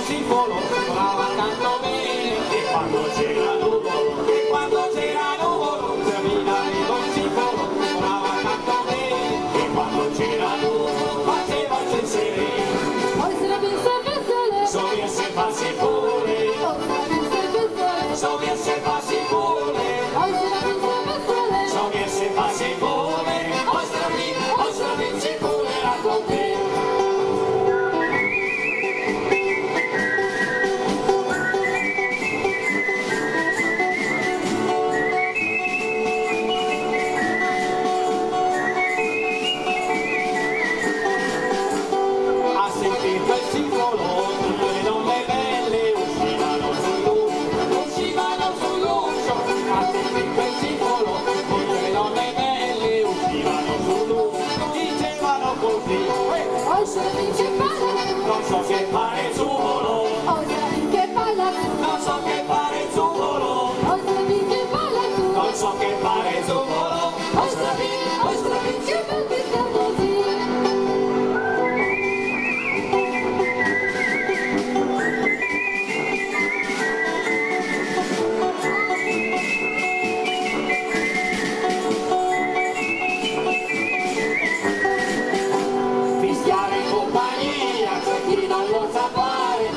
singolo suonava tanto bene, e quando c'era nuvolo, e quando c'era nuvolo, terminava un singolo suonava tanto bene, e quando c'era nuvolo faceva il sereno. So bien se passi pure, so bien se passi pure, so bien se passi pure, ostra vinci pure la con te. A sentire quel singolo, tutte le donne belle uscivano sull'uscio, a sentire quel singolo, tutte le donne belle uscivano sull'uscio, dicevano così, non so che fare il suvolo, non so che fare il suvolo, non so che fare il suvolo, ostra vinci, fischiare in compagnia, c'è chi non lo sa fare,